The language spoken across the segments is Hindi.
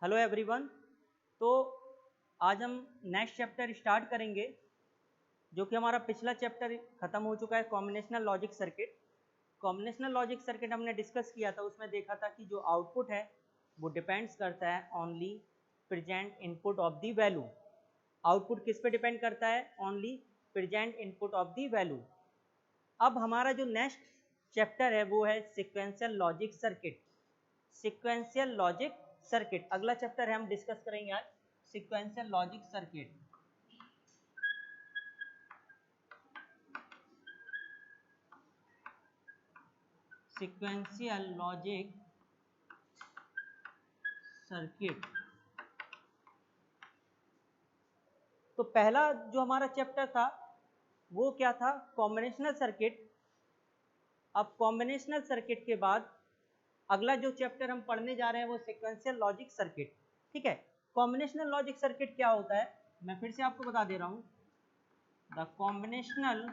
Hello everyone. तो आज हम नेक्स्ट चैप्टर स्टार्ट करेंगे जो कि हमारा पिछला चैप्टर ख़त्म हो चुका है, combinational logic circuit. Combinational logic circuit हमने डिस्कस किया था, उसमें देखा था कि जो आउटपुट है वो डिपेंड्स करता है only present input of the value. Output किस पे डिपेंड करता है? Only present input of the value. अब हमारा जो नेक्स्ट चैप्टर है वो है sequential logic circuit. Sequential logic circuit अगला चैप्टर है, हम डिस्कस करेंगे आज sequential logic circuit. Sequential logic circuit. तो पहला जो हमारा चैप्टर था वो क्या था? Combinational circuit. अब कॉम्बिनेशनल सर्किट के बाद अगला जो चैप्टर हम पढ़ने जा रहे हैं वो सिक्वेंशियल लॉजिक सर्किट। ठीक है, कॉम्बिनेशनल लॉजिक सर्किट क्या होता है मैं फिर से आपको बता दे रहा हूं। The combinational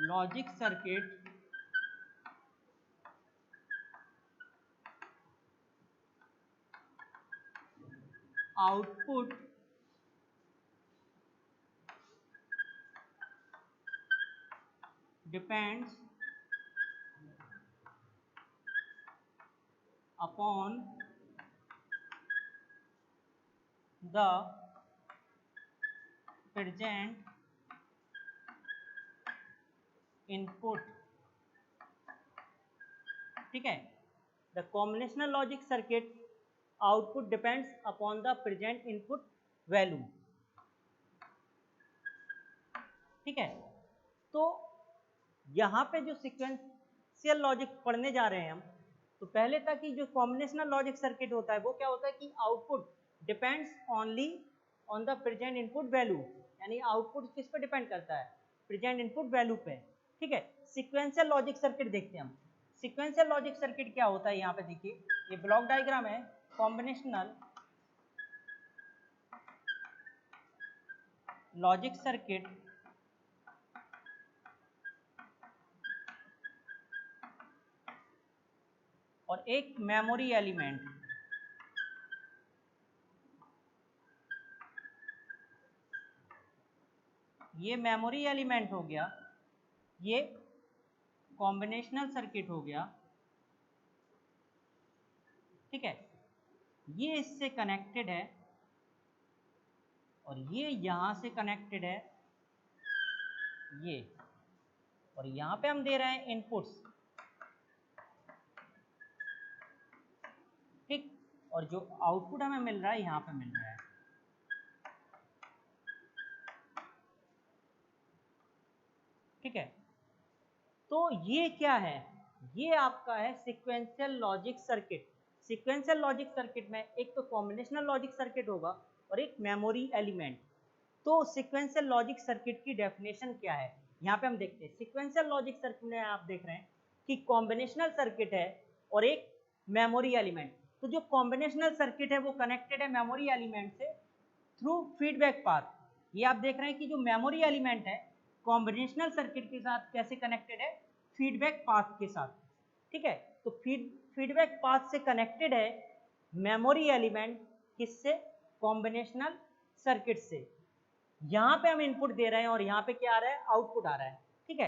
logic circuit output depends upon the present input। ठीक है, the combinational logic circuit output depends upon the present input value. ठीक है, तो यहाँ पे जो सिक्वेंशियल लॉजिक पढ़ने जा रहे हैं हम, तो पहले था कि जो कॉम्बिनेशनल लॉजिक सर्किट होता है वो क्या होता है कि output depends only on the present input value, यानी आउटपुट किस पे डिपेंड करता है? प्रेजेंट इनपुट वैल्यू पे। ठीक है, सिक्वेंशियल लॉजिक सर्किट देखते हैं हम। सिक्वेंशियल लॉजिक सर्किट क्या होता है? यहाँ पे देखिए, ये ब्लॉक डायग्राम है कॉम्बिनेशनल लॉजिक सर्किट और एक मेमोरी एलिमेंट। ये मेमोरी एलिमेंट हो गया, ये कॉम्बिनेशनल सर्किट हो गया। ठीक है, ये इससे कनेक्टेड है और ये यहां से कनेक्टेड है, ये, और यहां पे हम दे रहे हैं इनपुट्स। ठीक, और जो आउटपुट हमें मिल रहा है यहां पे मिल रहा है। ठीक है, तो ये क्या है? ये आपका है sequential logic circuit. Sequential logic circuit में एक तो कॉम्बिनेशनल लॉजिक सर्किट होगा और एक मेमोरी एलिमेंट। तो सिक्वेंशियल लॉजिक सर्किट की डेफिनेशन क्या है यहाँ पे हम देखते हैं। सिक्वेंशियल लॉजिक सर्किट में आप देख रहे हैं कि कॉम्बिनेशनल सर्किट है और एक मेमोरी एलिमेंट। तो जो कॉम्बिनेशनल सर्किट है वो कनेक्टेड है मेमोरी एलिमेंट से थ्रू फीडबैक पाथ। ये आप देख रहे हैं कि जो मेमोरी एलिमेंट है कॉम्बिनेशनल सर्किट के साथ कैसे कनेक्टेड है? फीडबैक पाथ के साथ। ठीक है, तो फीडबैक पाथ से कनेक्टेड है मेमोरी एलिमेंट, किससे? कॉम्बिनेशनल सर्किट से। यहाँ पे हम इनपुट दे रहे हैं और यहाँ पे क्या आ रहा है? आउटपुट आ रहा है। ठीक है,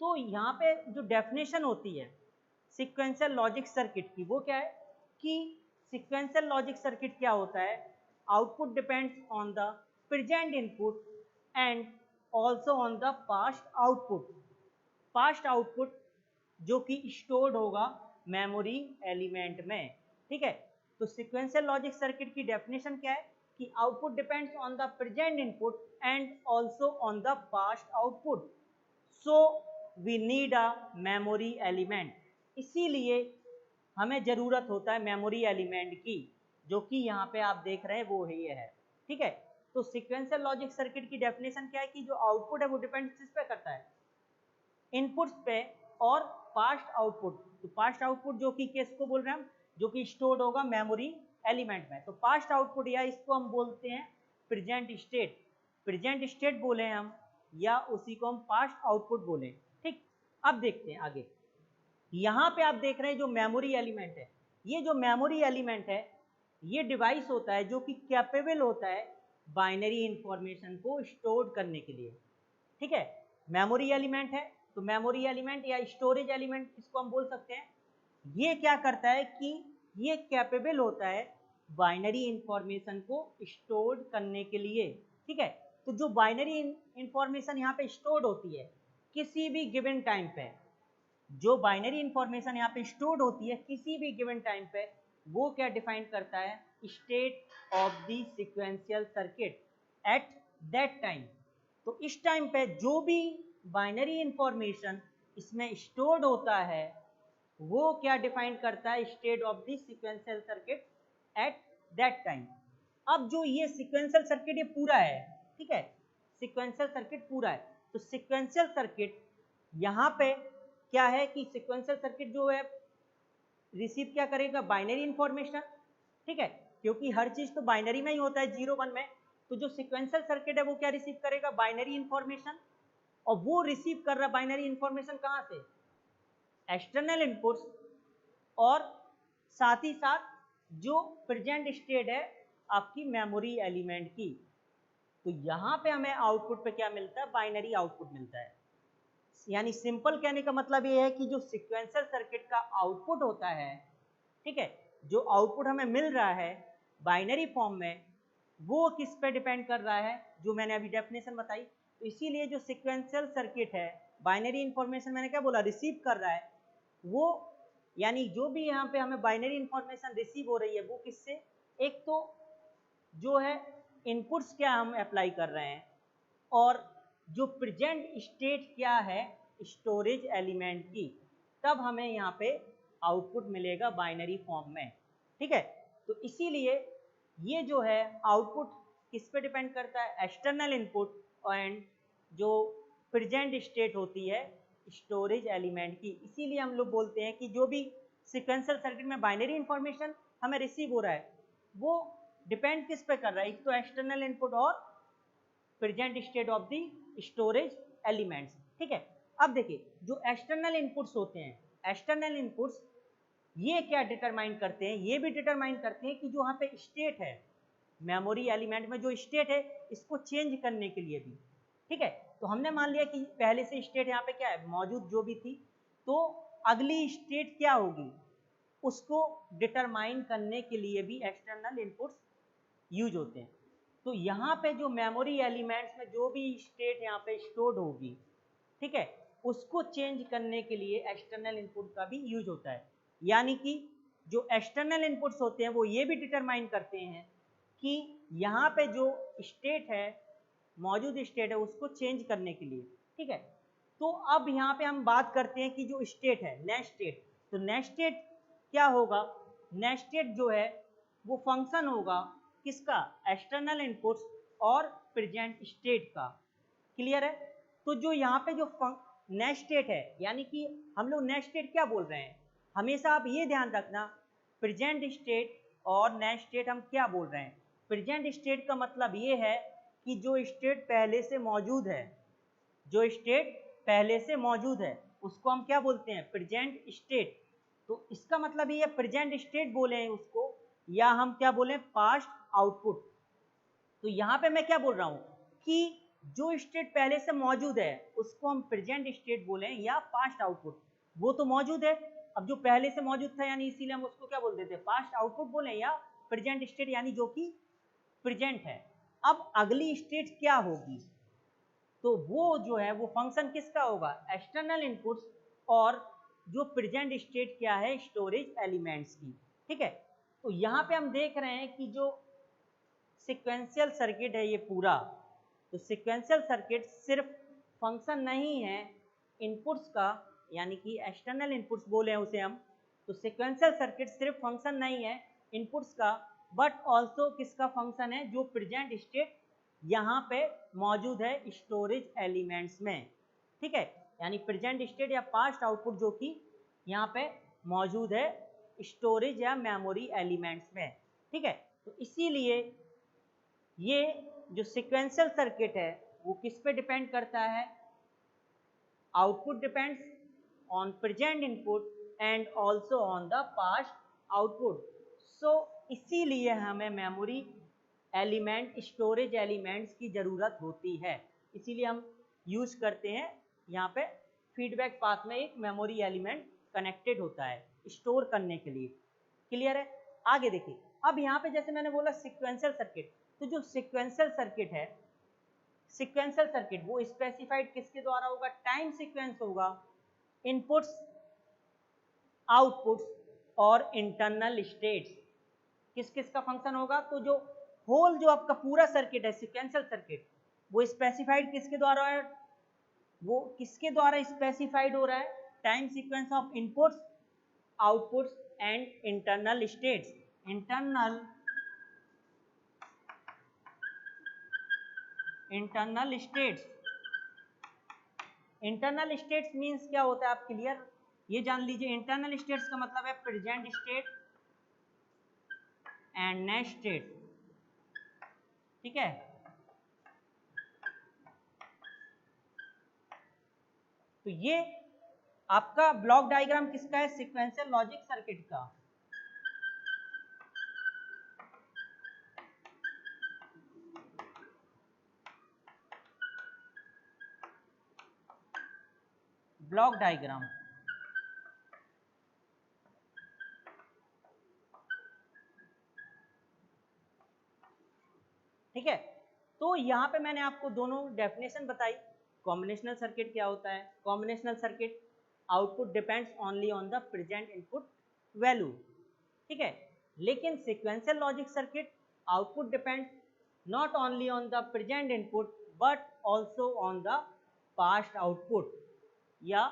तो यहाँ पे जो डेफिनेशन होती है सिक्वेंशियल लॉजिक सर्किट की वो क्या है कि सिक्वेंशियल लॉजिक सर्किट क्या होता है? Output depends on the present input and also on the past output. Past output जो कि स्टोर्ड होगा मेमोरी एलिमेंट में। ठीक है, तो सिक्वेंशियल लॉजिक सर्किट की डेफिनेशन क्या है कि output depends on the present input and also on the past output, so we need a memory element. इसीलिए हमें जरूरत होता है मेमोरी एलिमेंट की, जो कि यहाँ पे आप देख रहे हैं वो ये है। ठीक है, तो सिक्वेंशियल लॉजिक सर्किट की डेफिनेशन क्या है कि जो आउटपुट है वो डिपेंड किस पे करता है? इनपुट्स पे और पास्ट आउटपुट। तो पास्ट आउटपुट जो कि किसको बोल रहे हैं हम? जो कि स्टोर्ड होगा मेमोरी एलिमेंट में। तो पास्ट आउटपुट या इसको हम बोलते हैं प्रेजेंट स्टेट। प्रेजेंट स्टेट बोले हम या उसी को हम पास्ट आउटपुट बोले। ठीक, अब देखते हैं आगे। यहाँ पे आप देख रहे हैं जो मेमोरी एलिमेंट है, ये जो मेमोरी एलिमेंट है ये डिवाइस होता है जो कि कैपेबल होता है बाइनरी इंफॉर्मेशन को स्टोर करने के लिए, ठीक है। मेमोरी एलिमेंट है तो मेमोरी एलिमेंट या स्टोरेज एलिमेंट इसको हम बोल सकते हैं। ये क्या करता है कि ये कैपेबल होता है बाइनरी इंफॉर्मेशन को स्टोर करने के लिए, ठीक है। तो जो बाइनरी इंफॉर्मेशन यहाँ पे स्टोर्ड होती है किसी भी गिवन टाइम पे, जो बाइनरी इंफॉर्मेशन यहाँ पे स्टोर्ड होती है किसी भी गिवन टाइम पे, वो क्या डिफाइन करता है, state of the sequential circuit at that time. तो इस टाइम पे जो भी बाइनरी इंफॉर्मेशन इसमें स्टोर्ड होता है वो क्या डिफाइन करता है, state of the sequential circuit at that time. अब जो ये सीक्वेंशियल सर्किट ये पूरा है, ठीक है, सीक्वेंशियल सर्किट पूरा है। तो सीक्वेंशियल सर्किट यहाँ पे क्या है कि सीक्वेंशियल सर्किट जो है रिसीव क्या करेगा, बाइनरी इंफॉर्मेशन, ठीक है, क्योंकि हर चीज तो बाइनरी में ही होता है 0 1 में। तो जो सीक्वेंशियल सर्किट है वो क्या रिसीव करेगा, बाइनरी इंफॉर्मेशन। और वो रिसीव कर रहा बाइनरी इंफॉर्मेशन कहाँ से, एक्सटर्नल इनपुट्स, और साथ ही साथ जो प्रेजेंट स्टेट है आपकी मेमोरी एलिमेंट की। तो यहाँ पे हमें आउटपुट पे क्या मिलता है, बाइनरी आउटपुट मिलता है। यानी सिंपल कहने का मतलब ये है कि जो सीक्वेंशियल सर्किट का आउटपुट होता है, ठीक है, जो आउटपुट हमें मिल रहा है बाइनरी फॉर्म में, वो किस पे डिपेंड कर रहा है, जो मैंने अभी डेफिनेशन बताई। तो इसीलिए जो सीक्वेंशियल सर्किट है बाइनरी इंफॉर्मेशन मैंने क्या बोला, रिसीव कर रहा है, वो यानी जो भी यहाँ पे हमें बाइनरी इंफॉर्मेशन रिसीव हो रही है वो किससे, एक तो जो है इनपुट्स क्या हम अप्लाई कर रहे हैं, और जो प्रेजेंट स्टेट क्या है स्टोरेज एलिमेंट की, तब हमें यहाँ पे आउटपुट मिलेगा बाइनरी फॉर्म में, ठीक है। तो इसीलिए ये जो है आउटपुट किस पे डिपेंड करता है, एक्सटर्नल इनपुट एंड जो प्रेजेंट स्टेट होती है स्टोरेज एलिमेंट की। इसीलिए हम लोग बोलते हैं कि जो भी सीक्वेंशियल सर्किट में बाइनरी इंफॉर्मेशन हमें रिसीव हो रहा है वो डिपेंड किस पे कर रहा है, एक तो एक्सटर्नल इनपुट और present state of the storage elements, ठीक है। अब देखिए जो एक्सटर्नल इनपुट्स होते हैं, एक्सटर्नल इनपुट्स ये क्या डिटरमाइन करते हैं, ये भी डिटरमाइन करते हैं कि जो वहाँ पे स्टेट है मेमोरी एलिमेंट में जो स्टेट है इसको चेंज करने के लिए भी, ठीक है। तो हमने मान लिया कि पहले से स्टेट यहाँ पे क्या है मौजूद जो भी थी, तो अगली स्टेट क्या होगी उसको डिटरमाइन करने के लिए भी एक्सटर्नल इनपुट्स यूज होते हैं। तो यहाँ पे जो मेमोरी एलिमेंट्स में जो भी स्टेट यहाँ पे स्टोर्ड होगी, ठीक है, उसको चेंज करने के लिए एक्सटर्नल इनपुट का भी यूज होता है। यानी कि जो एक्सटर्नल इनपुट्स होते हैं वो ये भी डिटरमाइन करते हैं कि यहाँ पे जो स्टेट है मौजूद स्टेट है उसको चेंज करने के लिए, ठीक है। तो अब यहाँ पे हम बात करते हैं कि जो स्टेट है नेक्स्ट स्टेट, तो नेक्स्ट स्टेट क्या होगा, नेक्स्ट स्टेट जो है वो फंक्शन होगा किसका, एक्सटर्नल इनपुट्स और प्रेजेंट स्टेट का, क्लियर है। तो जो यहाँ पे जो नेक्स्ट स्टेट है यानी कि हम लोग नेक्स्ट स्टेट क्या बोल रहे हैं, हमेशा आप ये ध्यान रखना प्रेजेंट स्टेट और नेक्स्ट स्टेट हम क्या बोल रहे हैं। प्रेजेंट स्टेट का मतलब ये है कि जो स्टेट पहले से मौजूद है, जो स्टेट पहले से मौजूद है उसको हम क्या बोलते हैं, प्रेजेंट स्टेट। तो इसका मतलब ये प्रेजेंट स्टेट बोले उसको, या हम क्या बोले, पास्ट आउटपुट। तो यहाँ पे मैं क्या बोल रहा हूँ कि जो स्टेट पहले से मौजूद है उसको हम प्रेजेंट स्टेट बोले या पास्ट आउटपुट। वो तो मौजूद है, अब जो पहले से मौजूद था यानी इसीलिए हम उसको क्या बोल देते हैं, पास्ट आउटपुट बोले या प्रेजेंट स्टेट यानी जो कि प्रेजेंट है। अब अगली स्टेट क्या होगी, तो वो जो है वो फंक्शन किसका होगा, एक्सटर्नल इनपुट्स और जो प्रेजेंट स्टेट क्या है स्टोरेज एलिमेंट्स की, ठीक है। तो यहाँ पे हम देख रहे हैं कि जो सीक्वेंशियल सर्किट है ये पूरा, तो सीक्वेंशियल सर्किट सिर्फ फंक्शन नहीं है इनपुट्स का, यानी कि एक्सटर्नल इनपुट्स बोले हैं उसे हम। तो सीक्वेंशियल सर्किट सिर्फ फंक्शन नहीं है इनपुट्स का, बट ऑल्सो किसका फंक्शन है, जो प्रेजेंट स्टेट यहाँ पे मौजूद है स्टोरेज एलिमेंट्स में, ठीक है। यानी प्रेजेंट स्टेट या पास्ट आउटपुट जो कि यहाँ पे मौजूद है स्टोरेज या मेमोरी एलिमेंट्स में, ठीक है। तो इसीलिए ये जो सीक्वेंशियल सर्किट है वो किस पे डिपेंड करता है, output depends on present input and also on the past output. So इसीलिए हमें मेमोरी एलिमेंट, स्टोरेज एलिमेंट्स की ज़रूरत होती है, इसीलिए हम यूज करते हैं यहाँ पे फीडबैक पाथ में एक मेमोरी एलिमेंट कनेक्टेड होता है स्टोर करने के लिए। क्लियर है? आगे देखिए, अब यहाँ पे जैसे मैंने बोला सिक्वेंशियल सर्किट, तो जो सिक्वेंशियल सर्किट है, सिक्वेंशियल सर्किट वो स्पेसिफाइड किसके द्वारा होगा? टाइम सीक्वेंस होगा, इनपुट्स, आउटपुट्स और इंटरनल स्टेट्स किस किस का फंक्शन होगा? तो जो होल जो आपका पूरा सर्किट है सिक्वेंशियल सर्किट, वो स्पेसिफाइड किसके द्वारा है? वो किसके द्वारा स्पेसिफाइड हो रहा है? Time sequence of inputs, outputs and internal states. Internal states, internal states means क्या होता है? आप क्लियर ये जान लीजिए, इंटरनल स्टेट्स का मतलब है present state and next state. ठीक है, तो ये आपका ब्लॉक डायग्राम किसका है? सिक्वेंशियल लॉजिक सर्किट का। ब्लॉक डायग्राम, ठीक है। तो यहाँ पे मैंने आपको दोनों डेफिनेशन बताई। कॉम्बिनेशनल सर्किट क्या होता है? Combinational circuit, output depends only on the present input value, ठीक है। लेकिन sequential logic circuit, output depends not only on the present input but also on the past output या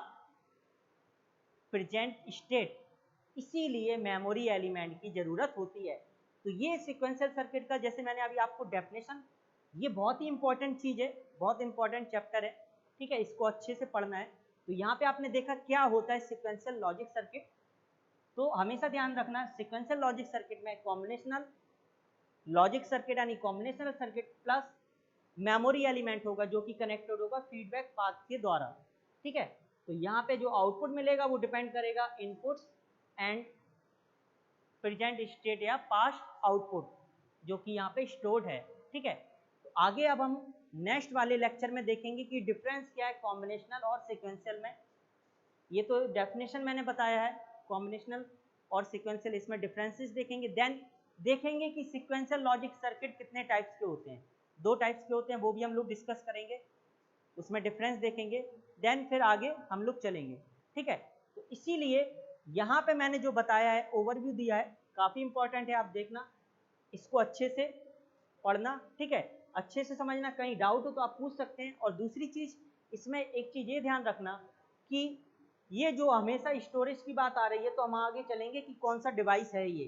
प्रेजेंट स्टेट, इसीलिए मेमोरी एलिमेंट की जरूरत होती है। तो ये सिक्वेंशियल सर्किट का, जैसे मैंने अभी आपको डेफिनेशन, ये बहुत ही इंपॉर्टेंट चीज़ है, बहुत इंपॉर्टेंट चैप्टर है, ठीक है, इसको अच्छे से पढ़ना है। तो यहाँ पे आपने देखा क्या होता है सिक्वेंशियल लॉजिक सर्किट। तो हमेशा ध्यान रखना, सिक्वेंशियल लॉजिक सर्किट में कॉम्बिनेशनल लॉजिक सर्किट यानी combinational circuit plus memory element होगा जो कि कनेक्टेड होगा फीडबैक पाथ के द्वारा, ठीक है। तो यहाँ पे जो आउटपुट मिलेगा वो डिपेंड करेगा इनपुट्स एंड प्रेजेंट स्टेट या पास्ट आउटपुट जो कि यहाँ पे स्टोर्ड है, ठीक है। तो आगे अब हम नेक्स्ट वाले लेक्चर में देखेंगे कि डिफरेंस क्या है कॉम्बिनेशनल और सिक्वेंशियल में। ये तो डेफिनेशन मैंने बताया है कॉम्बिनेशनल और सिक्वेंशियल, इसमें डिफरेंसेस देखेंगे। देन देखेंगे कि सिक्वेंशियल लॉजिक सर्किट कितने टाइप्स के होते हैं, 2 टाइप्स के होते हैं, वो भी हम लोग डिस्कस करेंगे, उसमें डिफरेंस देखेंगे। देन फिर आगे हम लोग चलेंगे, ठीक है। तो इसीलिए यहाँ पे मैंने जो बताया है, ओवरव्यू दिया है, काफ़ी इंपॉर्टेंट है, आप देखना, इसको अच्छे से पढ़ना, ठीक है, अच्छे से समझना, कहीं डाउट हो तो आप पूछ सकते हैं। और दूसरी चीज़, इसमें एक चीज़ ये ध्यान रखना कि ये जो हमेशा स्टोरेज की बात आ रही है, तो हम आगे चलेंगे कि कौन सा डिवाइस है ये।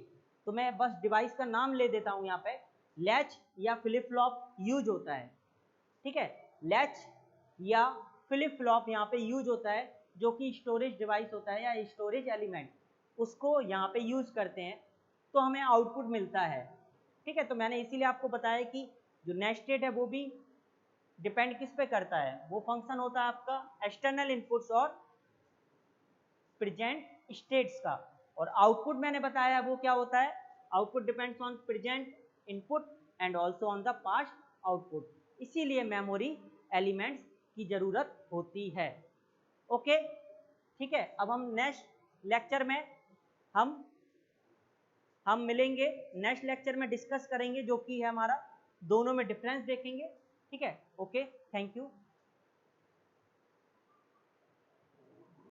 तो मैं बस डिवाइस का नाम ले देता हूँ, यहाँ पे लैच या फ्लिप फ्लॉप यूज होता है, ठीक है। लैच या फ्लिप फ्लॉप यहाँ पे यूज होता है, जो कि स्टोरेज डिवाइस होता है या स्टोरेज एलिमेंट, उसको यहाँ पे यूज करते हैं तो हमें आउटपुट मिलता है, ठीक है। तो मैंने इसीलिए आपको बताया कि जो नेक्स्ट स्टेट है वो भी डिपेंड किस पे करता है, वो फंक्शन होता है आपका एक्सटर्नल इनपुट्स और प्रेजेंट स्टेट्स का। और आउटपुट मैंने बताया वो क्या होता है, output depends on present input and also on the past output, इसीलिए मेमोरी एलिमेंट्स की जरूरत होती है। ओके, ठीक है। अब हम नेक्स्ट लेक्चर में हम मिलेंगे, नेक्स्ट लेक्चर में डिस्कस करेंगे जो कि है हमारा, दोनों में डिफरेंस देखेंगे, ठीक है। Okay, thank you.